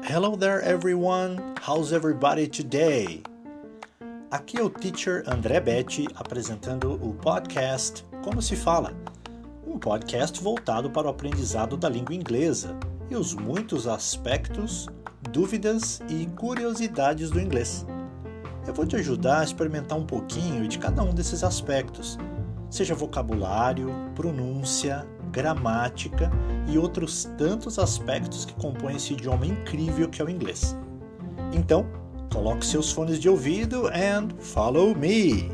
Hello there everyone, how's everybody today? Aqui é o Teacher André Betti apresentando o podcast Como se Fala, um podcast voltado para o aprendizado da língua inglesa e os muitos aspectos, dúvidas e curiosidades do inglês. Eu vou te ajudar a experimentar um pouquinho de cada um desses aspectos, seja vocabulário, pronúncia, gramática e outros tantos aspectos que compõem esse idioma incrível que é o inglês. Então, coloque seus fones de ouvido and follow me!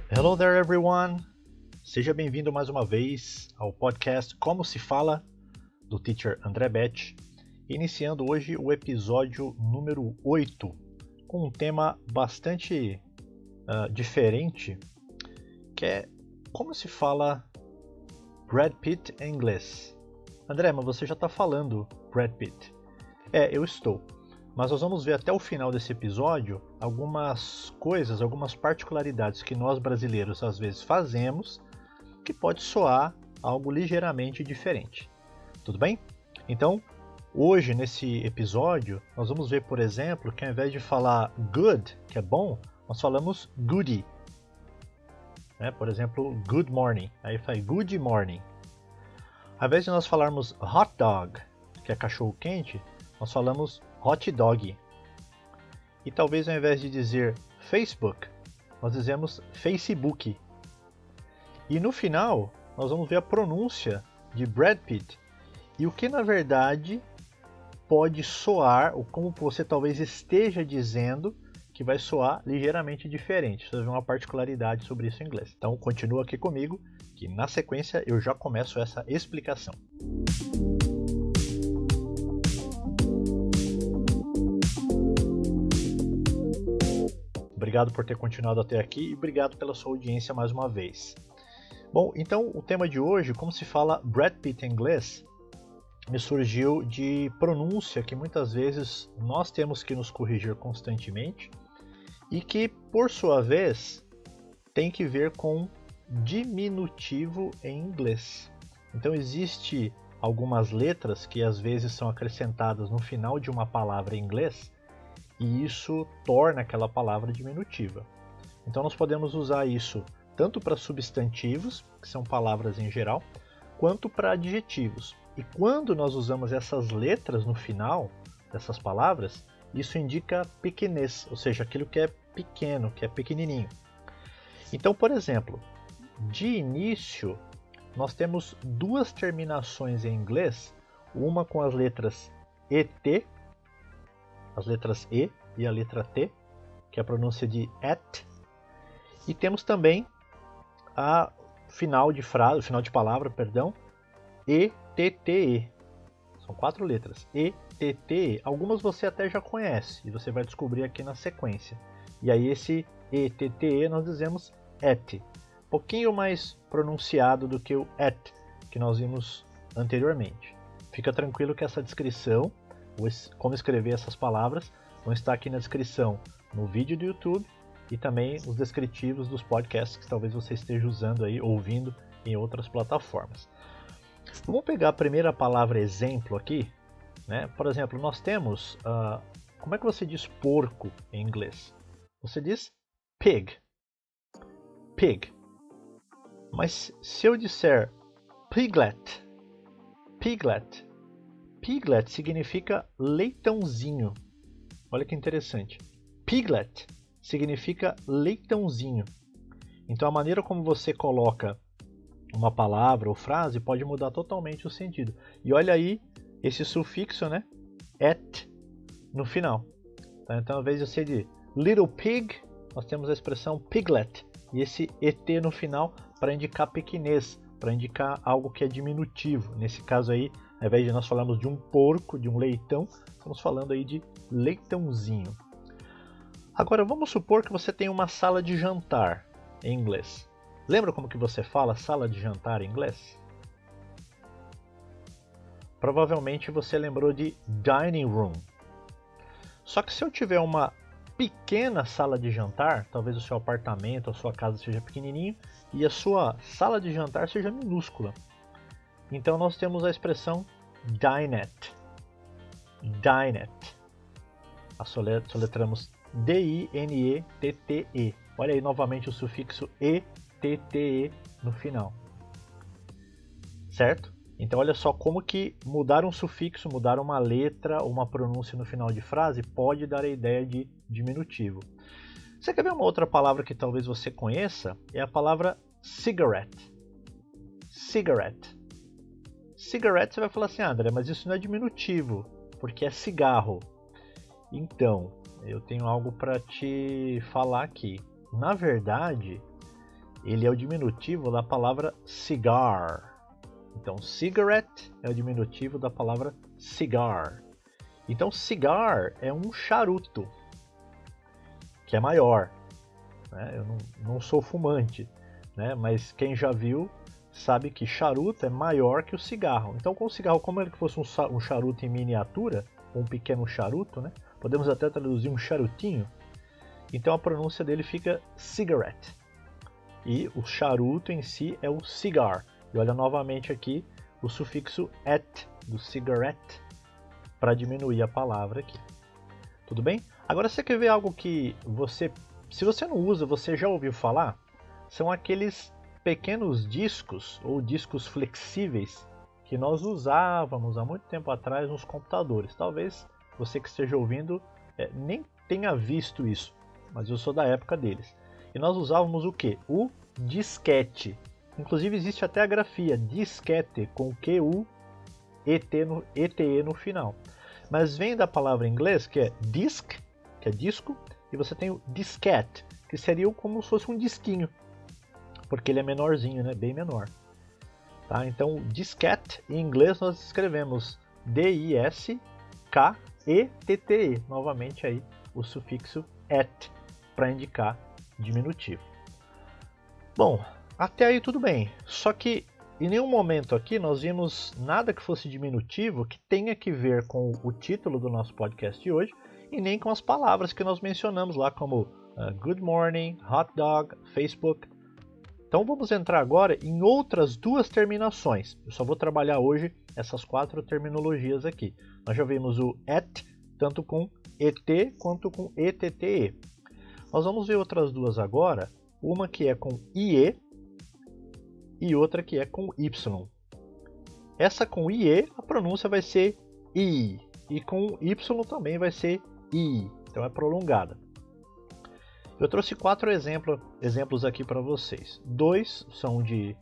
Hello there everyone! Seja bem-vindo mais uma vez ao podcast Como se Fala, do Teacher André Betti, iniciando hoje o episódio número 8, com um tema bastante diferente, que é como se fala Brad Pitt em inglês. André, mas você já está falando Brad Pitt. Eu estou. Mas nós vamos ver até o final desse episódio algumas coisas, algumas particularidades que nós brasileiros às vezes fazemos que pode soar algo ligeiramente diferente. Tudo bem? Então, hoje nesse episódio, nós vamos ver, por exemplo, que ao invés de falar good, que é bom, nós falamos goody. Por exemplo, good morning. Aí faz good morning. Ao invés de nós falarmos hot dog, que é cachorro quente, nós falamos hot dog. E talvez ao invés de dizer Facebook, nós dizemos Facebook. E no final, nós vamos ver a pronúncia de Brad Pitt e o que na verdade pode soar, ou como você talvez esteja dizendo, que vai soar ligeiramente diferente. Você vai ver uma particularidade sobre isso em inglês. Então continua aqui comigo, que na sequência eu já começo essa explicação. Obrigado por ter continuado até aqui e obrigado pela sua audiência mais uma vez. Bom, então o tema de hoje, como se fala Brad Pitt em inglês, me surgiu de pronúncia que muitas vezes nós temos que nos corrigir constantemente e que, por sua vez, tem que ver com diminutivo em inglês. Então existe algumas letras que às vezes são acrescentadas no final de uma palavra em inglês e isso torna aquela palavra diminutiva. Então nós podemos usar isso tanto para substantivos, que são palavras em geral, quanto para adjetivos. E quando nós usamos essas letras no final dessas palavras, isso indica pequenez, ou seja, aquilo que é pequeno, que é pequenininho. Então, por exemplo, de início, nós temos duas terminações em inglês, uma com as letras ET, as letras E e a letra T, que é a pronúncia de at, e temos também a final de frase, o final de palavra, perdão, ETTE. São 4 letras. ETTE. Algumas você até já conhece e você vai descobrir aqui na sequência. E aí esse ETTE nós dizemos et. Um pouquinho mais pronunciado do que o at que nós vimos anteriormente. Fica tranquilo que essa descrição, como escrever essas palavras, vão estar aqui na descrição no vídeo do YouTube e também os descritivos dos podcasts que talvez você esteja usando aí, ouvindo em outras plataformas. Vamos pegar a primeira palavra exemplo aqui, né? Por exemplo, nós temos, como é que você diz porco em inglês? Você diz pig, pig. Mas se eu disser piglet, piglet, piglet significa leitãozinho. Olha que interessante. Piglet significa leitãozinho. Então a maneira como você coloca uma palavra ou frase pode mudar totalmente o sentido. E olha aí esse sufixo, né? Et no final. Tá? Então, ao invés de ser de little pig, nós temos a expressão piglet. E esse et no final para indicar pequenez, para indicar algo que é diminutivo. Nesse caso aí, ao invés de nós falarmos de um porco, de um leitão, estamos falando aí de leitãozinho. Agora, vamos supor que você tem uma sala de jantar em inglês. Lembra como que você fala sala de jantar em inglês? Provavelmente você lembrou de dining room. Só que se eu tiver uma pequena sala de jantar, talvez o seu apartamento, a sua casa seja pequenininho e a sua sala de jantar seja minúscula. Então nós temos a expressão dinette. Dinette. Soletramos D-I-N-E-T-T-E. Olha aí novamente o sufixo E-T-T-E no final. Certo? Então olha só como que mudar um sufixo, mudar uma letra, uma pronúncia no final de frase pode dar a ideia de diminutivo. Você quer ver uma outra palavra que talvez você conheça? É a palavra cigarette. Cigarette. Cigarette você vai falar assim, André, mas isso não é diminutivo, porque é cigarro. Então, eu tenho algo para te falar aqui. Na verdade, ele é o diminutivo da palavra cigar. Então, cigarette é o diminutivo da palavra cigar. Então, cigar é um charuto, que é maior. Né? Eu não sou fumante, né? Mas quem já viu sabe que charuto é maior que o cigarro. Então, com o cigarro, como ele fosse um charuto em miniatura, um pequeno charuto, né? Podemos até traduzir um charutinho. Então, a pronúncia dele fica cigarette. E o charuto em si é o cigar. E olha novamente aqui o sufixo et do cigarette para diminuir a palavra aqui. Tudo bem? Agora você quer ver algo que se você não usa, você já ouviu falar? São aqueles pequenos discos ou discos flexíveis que nós usávamos há muito tempo atrás nos computadores. Talvez você que esteja ouvindo nem tenha visto isso, mas eu sou da época deles. E nós usávamos o que? O disquete. Inclusive existe até a grafia disquete com Q-U-E-T-E no final. Mas vem da palavra em inglês que é disc, que é disco, e você tem o disquete, que seria como se fosse um disquinho, porque ele é menorzinho, né? Bem menor. Tá? Então, disquete em inglês nós escrevemos D-I-S-K-E-T-T-E. Novamente aí o sufixo et para indicar diminutivo. Bom, até aí tudo bem, só que em nenhum momento aqui nós vimos nada que fosse diminutivo que tenha que ver com o título do nosso podcast de hoje e nem com as palavras que nós mencionamos lá como good morning, hot dog, Facebook. Então vamos entrar agora em outras duas terminações. Eu só vou trabalhar hoje essas 4 terminologias aqui. Nós já vimos o et, tanto com ET quanto com ETTE. Nós vamos ver outras duas agora, uma que é com IE e outra que é com Y. Essa com IE, a pronúncia vai ser I, e com Y também vai ser I, então é prolongada. Eu trouxe 4 exemplos aqui para vocês. 2 são de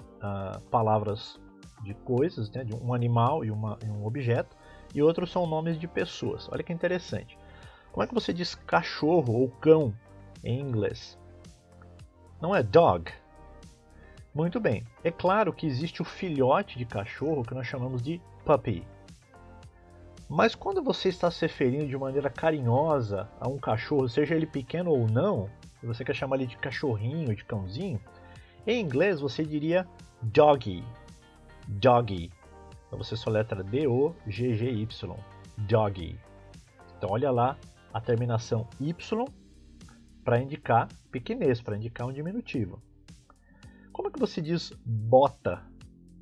palavras de coisas, né, de um animal e um objeto, e outros são nomes de pessoas. Olha que interessante. Como é que você diz cachorro ou cão em inglês? Não é dog? Muito bem. É claro que existe o filhote de cachorro que nós chamamos de puppy. Mas quando você está se referindo de maneira carinhosa a um cachorro, seja ele pequeno ou não, e você quer chamar ele de cachorrinho, de cãozinho, em inglês você diria doggy. Doggy. Então você soletra D-O-G-G-Y. Doggy. Então olha lá a terminação Y para indicar pequenez, para indicar um diminutivo. Como é que você diz bota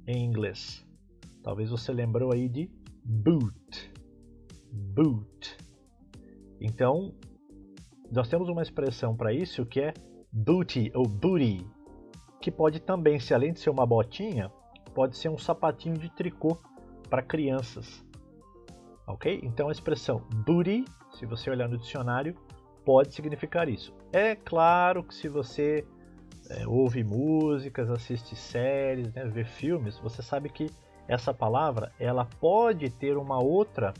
em inglês? Talvez você lembrou aí de boot. Boot. Então, nós temos uma expressão para isso que é booty ou booty, que pode também, se além de ser uma botinha, pode ser um sapatinho de tricô para crianças. Ok? Então a expressão booty, se você olhar no dicionário, pode significar isso. É claro que se você ouve músicas, assiste séries, né, vê filmes, você sabe que essa palavra ela pode ter uma outra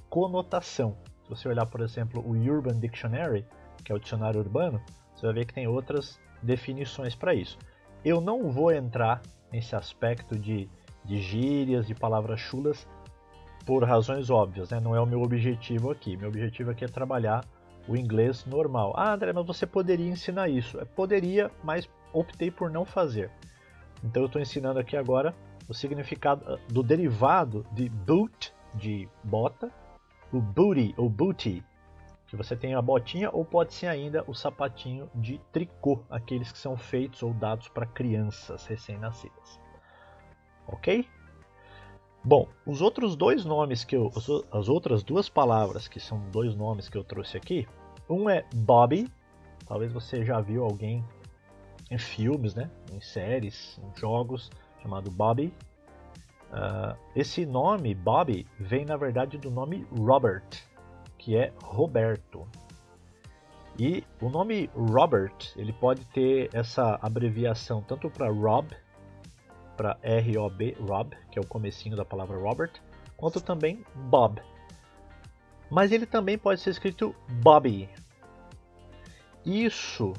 conotação. Se você olhar, por exemplo, o Urban Dictionary, que é o dicionário urbano, você vai ver que tem outras definições para isso. Eu não vou entrar nesse aspecto de gírias, de palavras chulas, por razões óbvias, né? Não é o meu objetivo aqui. Meu objetivo aqui é trabalhar o inglês normal. Ah, André, mas você poderia ensinar isso. Poderia, mas optei por não fazer. Então eu estou ensinando aqui agora o significado do derivado de boot, de bota, o booty ou booty, que você tem a botinha, ou pode ser ainda o sapatinho de tricô, aqueles que são feitos ou dados para crianças recém-nascidas. Ok? Bom, os outros dois nomes as outras duas palavras que são dois nomes que eu trouxe aqui, um é Bobby, talvez você já viu alguém em filmes, né, em séries, em jogos, chamado Bobby. Esse nome, Bobby, vem na verdade do nome Robert, que é Roberto. E o nome Robert, ele pode ter essa abreviação tanto para Rob, para R-O-B, Rob, que é o comecinho da palavra Robert, quanto também Bob. Mas ele também pode ser escrito Bobby. Isso,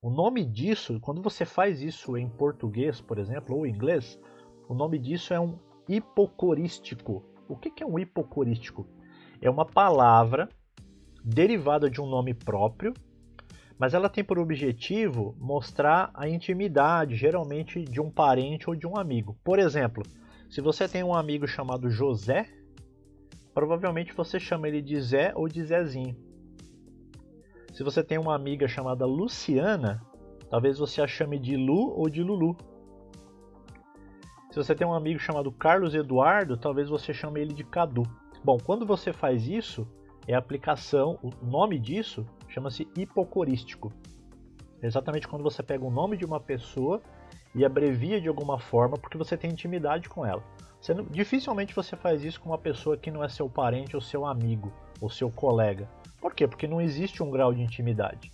o nome disso, quando você faz isso em português, por exemplo, ou em inglês, o nome disso é um hipocorístico. O que é um hipocorístico? É uma palavra derivada de um nome próprio, mas ela tem por objetivo mostrar a intimidade, geralmente de um parente ou de um amigo. Por exemplo, se você tem um amigo chamado José, provavelmente você chama ele de Zé ou de Zezinho. Se você tem uma amiga chamada Luciana, talvez você a chame de Lu ou de Lulu. Se você tem um amigo chamado Carlos Eduardo, talvez você chame ele de Cadu. Bom, quando você faz isso, é a aplicação, o nome disso chama-se hipocorístico. É exatamente quando você pega o nome de uma pessoa e abrevia de alguma forma porque você tem intimidade com ela. Dificilmente você faz isso com uma pessoa que não é seu parente ou seu amigo ou seu colega. Por quê? Porque não existe um grau de intimidade.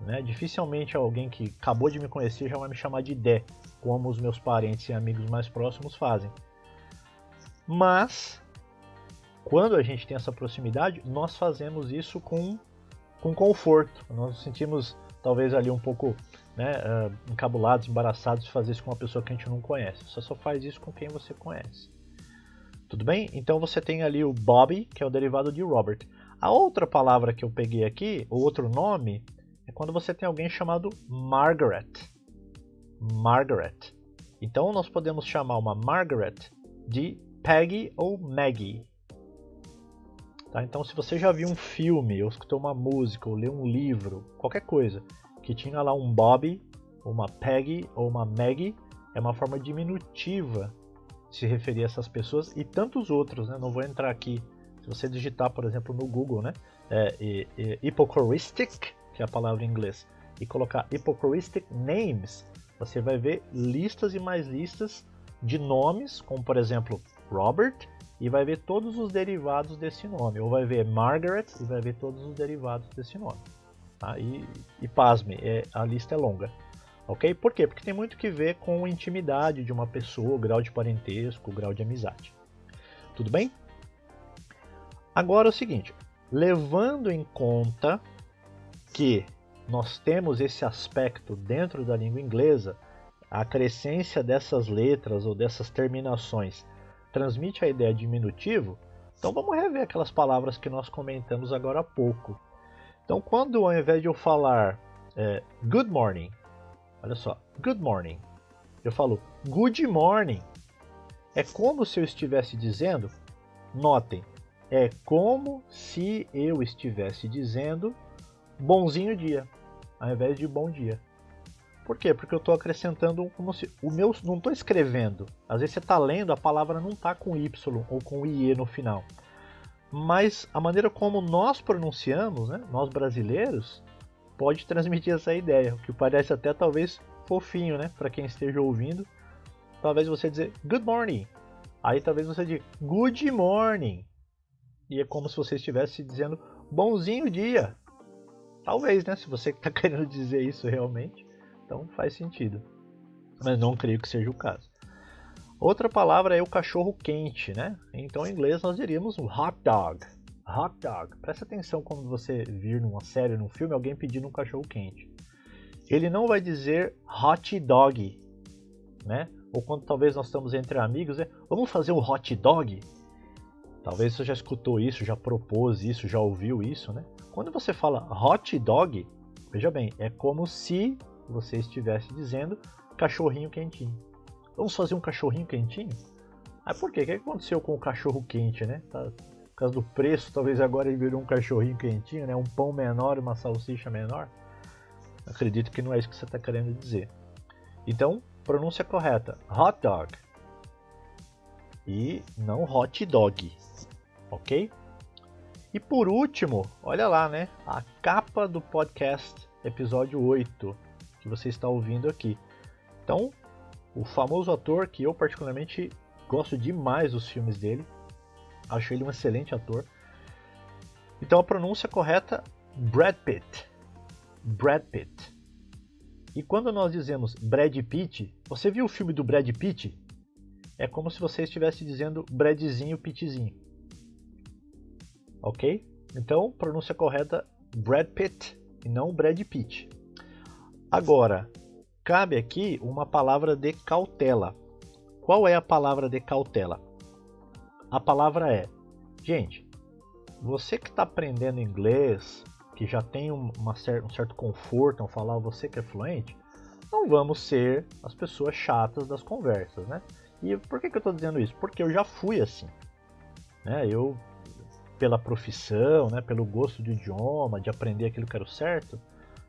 Né? Dificilmente alguém que acabou de me conhecer já vai me chamar de Dé, como os meus parentes e amigos mais próximos fazem. Mas, quando a gente tem essa proximidade, nós fazemos isso com conforto. Nós nos sentimos talvez ali um pouco, né, encabulados, embaraçados de fazer isso com uma pessoa que a gente não conhece. Você só faz isso com quem você conhece. Tudo bem? Então você tem ali o Bobby, que é o derivado de Robert. A outra palavra que eu peguei aqui, o outro nome, é quando você tem alguém chamado Margaret. Margaret. Então nós podemos chamar uma Margaret de Peggy ou Maggie. Tá? Então se você já viu um filme, ou escutou uma música, ou leu um livro, qualquer coisa, que tinha lá um Bobby, uma Peggy ou uma Maggie, é uma forma diminutiva de se referir a essas pessoas e tantos outros, né? Não vou entrar aqui. Se você digitar, por exemplo, no Google, né, hypocoristic, que é a palavra em inglês, e colocar hypocoristic names, você vai ver listas e mais listas de nomes, como por exemplo Robert, e vai ver todos os derivados desse nome, ou vai ver Margaret e vai ver todos os derivados desse nome. Tá? E pasme, a lista é longa. Ok? Por quê? Porque tem muito que ver com a intimidade de uma pessoa, o grau de parentesco, o grau de amizade. Tudo bem? Agora é o seguinte, levando em conta que nós temos esse aspecto dentro da língua inglesa, a acrescência dessas letras ou dessas terminações transmite a ideia de diminutivo, então vamos rever aquelas palavras que nós comentamos agora há pouco. Então quando ao invés de eu falar good morning, olha só, good morning, eu falo good morning, é como se eu estivesse dizendo, notem, é como se eu estivesse dizendo bonzinho dia, ao invés de bom dia. Por quê? Porque eu estou acrescentando como se o meu não estou escrevendo. Às vezes você está lendo, a palavra não está com Y ou com IE no final. Mas a maneira como nós pronunciamos, né, nós brasileiros, pode transmitir essa ideia, o que parece até talvez fofinho, né, para quem esteja ouvindo. Talvez você dizer good morning, aí talvez você diga good morning. E é como se você estivesse dizendo bonzinho dia. Talvez, né? Se você está querendo dizer isso realmente, então faz sentido. Mas não creio que seja o caso. Outra palavra é o cachorro quente, né? Então em inglês nós diríamos um hot dog. Hot dog. Presta atenção quando você vir numa série, num filme, alguém pedindo um cachorro quente. Ele não vai dizer hot dog, né? Ou quando talvez nós estamos entre amigos, vamos fazer um hot dog? Talvez você já escutou isso, já propôs isso, já ouviu isso, né? Quando você fala hot dog, veja bem, é como se que você estivesse dizendo cachorrinho quentinho. Vamos fazer um cachorrinho quentinho? Ah, por quê? O que aconteceu com o cachorro quente, né? Por causa do preço, talvez agora ele virou um cachorrinho quentinho, né? Um pão menor e uma salsicha menor. Acredito que não é isso que você está querendo dizer. Então, pronúncia correta, hot dog. E não hot dog, ok? E por último, olha lá, né? A capa do podcast, episódio 8, que você está ouvindo aqui. Então, o famoso ator que eu particularmente gosto demais dos filmes dele. Acho ele um excelente ator. Então a pronúncia correta, Brad Pitt. Brad Pitt. E quando nós dizemos Brad Pitt, você viu o filme do Brad Pitt? É como se você estivesse dizendo Bradzinho, Pittzinho. Ok? Então, pronúncia correta, Brad Pitt e não Brad Pitt. Agora, cabe aqui uma palavra de cautela. Qual é a palavra de cautela? A palavra é, gente, você que está aprendendo inglês, que já tem um certo conforto ao falar, você que é fluente, não vamos ser as pessoas chatas das conversas, né? E por que eu estou dizendo isso? Porque eu já fui assim, né? Eu, pela profissão, né, pelo gosto do idioma, de aprender aquilo que era o certo,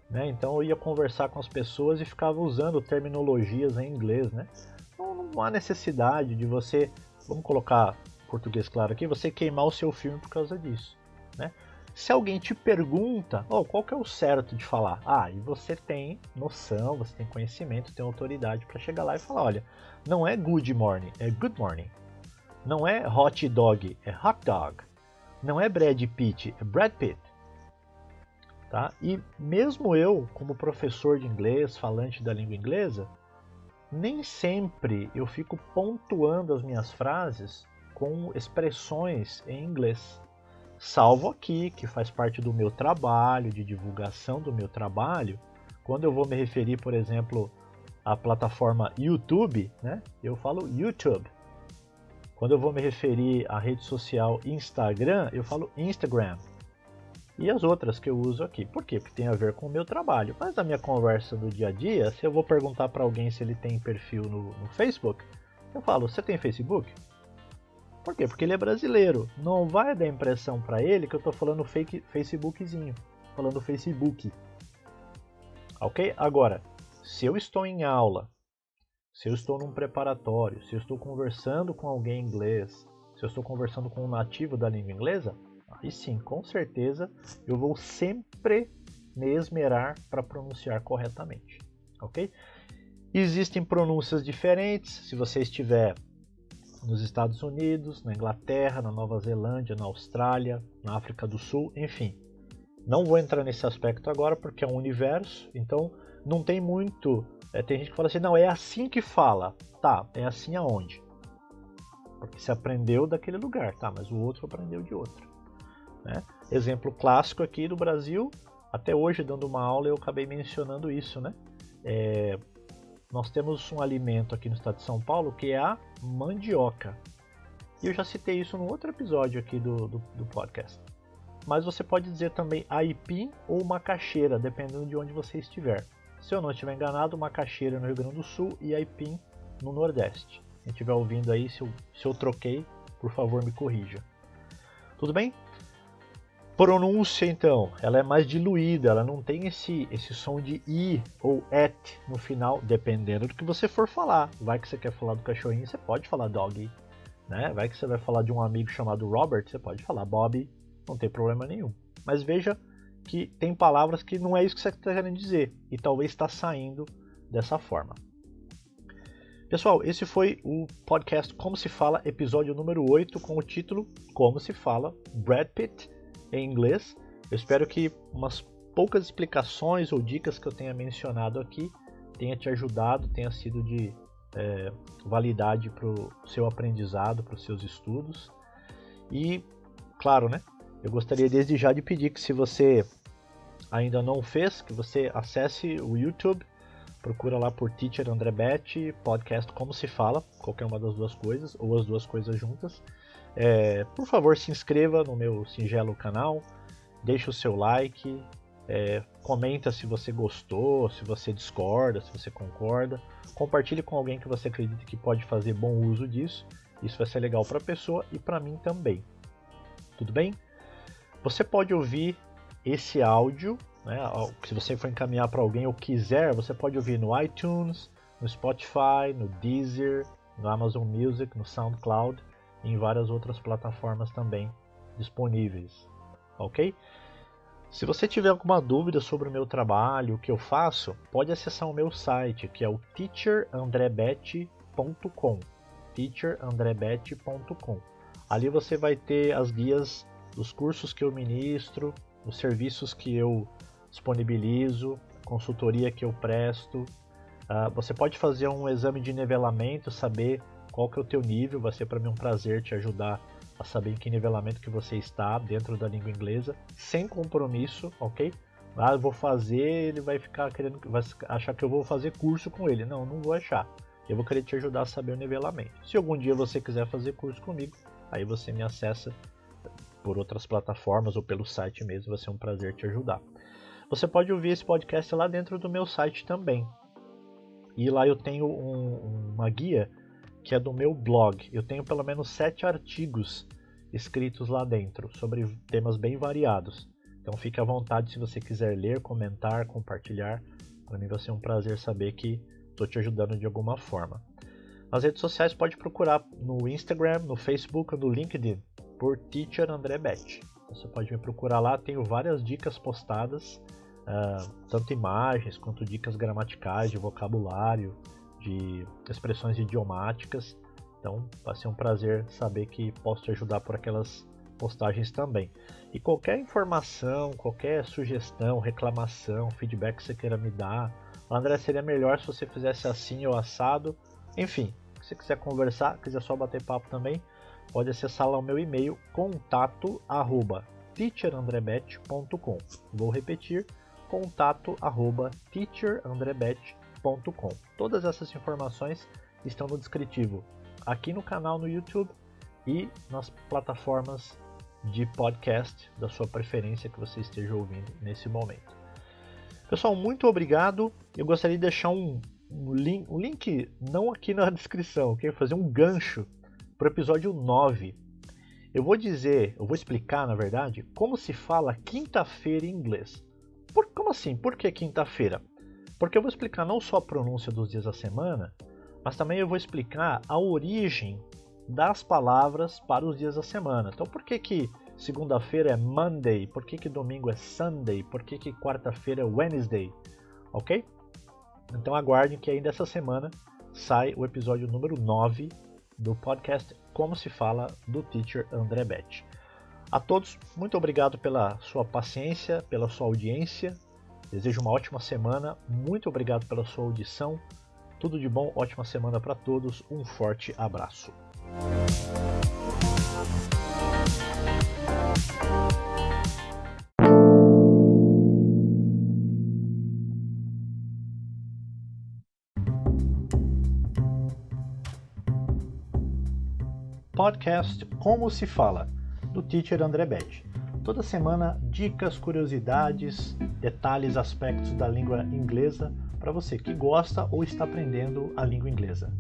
né? Então eu ia conversar com as pessoas e ficava usando terminologias em inglês, né? Não há necessidade de você, vamos colocar português claro aqui, você queimar o seu filme por causa disso, né? Se alguém te pergunta, qual que é o certo de falar? E você tem noção, você tem conhecimento, tem autoridade para chegar lá e falar, olha, não é good morning, é good morning. Não é hot dog, é hot dog. Não é Brad Pitt, é Brad Pitt. Tá? E mesmo eu, como professor de inglês, falante da língua inglesa, nem sempre eu fico pontuando as minhas frases com expressões em inglês. Salvo aqui, que faz parte do meu trabalho, de divulgação do meu trabalho, quando eu vou me referir, por exemplo, à plataforma YouTube, né, eu falo YouTube. Quando eu vou me referir à rede social Instagram, eu falo Instagram. E as outras que eu uso aqui. Por quê? Porque tem a ver com o meu trabalho. Mas na minha conversa do dia a dia, se eu vou perguntar para alguém se ele tem perfil no Facebook, eu falo, você tem Facebook? Por quê? Porque ele é brasileiro. Não vai dar impressão para ele que eu estou falando Facebookzinho. Falando Facebook. Ok? Agora, se eu estou em aula, se eu estou num preparatório, se eu estou conversando com alguém em inglês, se eu estou conversando com um nativo da língua inglesa, aí sim, com certeza, eu vou sempre me esmerar para pronunciar corretamente. Ok? Existem pronúncias diferentes. Se você estiver nos Estados Unidos, na Inglaterra, na Nova Zelândia, na Austrália, na África do Sul, enfim. Não vou entrar nesse aspecto agora porque é um universo, então não tem muito... tem gente que fala assim, não, é assim que fala. Tá, é assim aonde? Porque você aprendeu daquele lugar, tá, mas o outro aprendeu de outro. Né? Exemplo clássico aqui do Brasil, até hoje dando uma aula eu acabei mencionando isso, né? Nós temos um alimento aqui no estado de São Paulo que é a mandioca. E eu já citei isso num outro episódio aqui do podcast. Mas você pode dizer também aipim ou macaxeira, dependendo de onde você estiver. Se eu não estiver enganado, macaxeira no Rio Grande do Sul e aipim no Nordeste. Quem estiver ouvindo aí, se eu troquei, por favor me corrija. Tudo bem? Pronúncia, então, ela é mais diluída, ela não tem esse som de i ou et no final, dependendo do que você for falar. Vai que você quer falar do cachorrinho, você pode falar doggy, né? Vai que você vai falar de um amigo chamado Robert, você pode falar Bobby, não tem problema nenhum. Mas veja que tem palavras que não é isso que você está querendo dizer, e talvez está saindo dessa forma. Pessoal, esse foi o podcast Como Se Fala, episódio número 8, com o título Como Se Fala Brad Pitt em inglês. Eu espero que umas poucas explicações ou dicas que eu tenha mencionado aqui tenha te ajudado, tenha sido de validade para o seu aprendizado, para os seus estudos. E, claro, né, eu gostaria desde já de pedir que, se você ainda não fez, que você acesse o YouTube, procura lá por Teacher André Betti, podcast Como Se Fala, qualquer uma das duas coisas, ou as duas coisas juntas. Por favor, se inscreva no meu singelo canal, deixe o seu like, Comenta se você gostou, se você discorda, se você concorda. Compartilhe com alguém que você acredita que pode fazer bom uso disso. Isso vai ser legal para a pessoa e para mim também. Tudo bem? Você pode ouvir esse áudio, né? Se você for encaminhar para alguém ou quiser, você pode ouvir no iTunes, no Spotify, no Deezer, no Amazon Music, no SoundCloud e em várias outras plataformas também disponíveis. Ok? Se você tiver alguma dúvida sobre o meu trabalho, o que eu faço, pode acessar o meu site, que é o teacherandrebete.com. teacherandrebete.com. Ali você vai ter as guias dos cursos que eu ministro, os serviços que eu disponibilizo, consultoria que eu presto. Você pode fazer um exame de nivelamento, saber qual que é o teu nível. Vai ser para mim um prazer te ajudar a saber em que nivelamento que você está dentro da língua inglesa, sem compromisso, ok? Eu vou fazer, ele vai achar que eu vou fazer curso com ele. Não vou achar. Eu vou querer te ajudar a saber o nivelamento. Se algum dia você quiser fazer curso comigo, aí você me acessa por outras plataformas ou pelo site mesmo, vai ser um prazer te ajudar. Você pode ouvir esse podcast lá dentro do meu site também. E lá eu tenho uma guia que é do meu blog. Eu tenho pelo menos 7 artigos escritos lá dentro, sobre temas bem variados. Então fique à vontade se você quiser ler, comentar, compartilhar. Para mim vai ser um prazer saber que estou te ajudando de alguma forma. Nas redes sociais pode procurar no Instagram, no Facebook ou no LinkedIn por Teacher André Bete. Você pode me procurar lá, tenho várias dicas postadas, tanto imagens quanto dicas gramaticais, de vocabulário, de expressões idiomáticas. Então vai ser um prazer saber que posso te ajudar por aquelas postagens também. E qualquer informação, qualquer sugestão, reclamação, feedback que você queira me dar, André, seria melhor se você fizesse assim ou assado. Enfim, se você quiser conversar, quiser só bater papo também, pode acessar lá o meu e-mail, contato@teacherandrebete.com. Vou repetir, contato@teacherandrebete.com. Todas essas informações estão no descritivo aqui no canal no YouTube e nas plataformas de podcast da sua preferência que você esteja ouvindo nesse momento. Pessoal, muito obrigado. Eu gostaria de deixar um link, não aqui na descrição, ok? Fazer um gancho para o episódio 9. Eu vou explicar, na verdade, como se fala quinta-feira em inglês. Como assim? Por que quinta-feira? Porque eu vou explicar não só a pronúncia dos dias da semana, mas também eu vou explicar a origem das palavras para os dias da semana. Então, por que segunda-feira é Monday? Por que domingo é Sunday? Por que quarta-feira é Wednesday? Ok? Então aguardem que ainda essa semana sai o episódio número 9 do podcast Como se Fala do Teacher André Bete. A todos, muito obrigado pela sua paciência, pela sua audiência. Desejo uma ótima semana. Muito obrigado pela sua audição. Tudo de bom, ótima semana para todos. Um forte abraço. Podcast Como se Fala, do Teacher André Bete. Toda semana, dicas, curiosidades, detalhes, aspectos da língua inglesa para você que gosta ou está aprendendo a língua inglesa.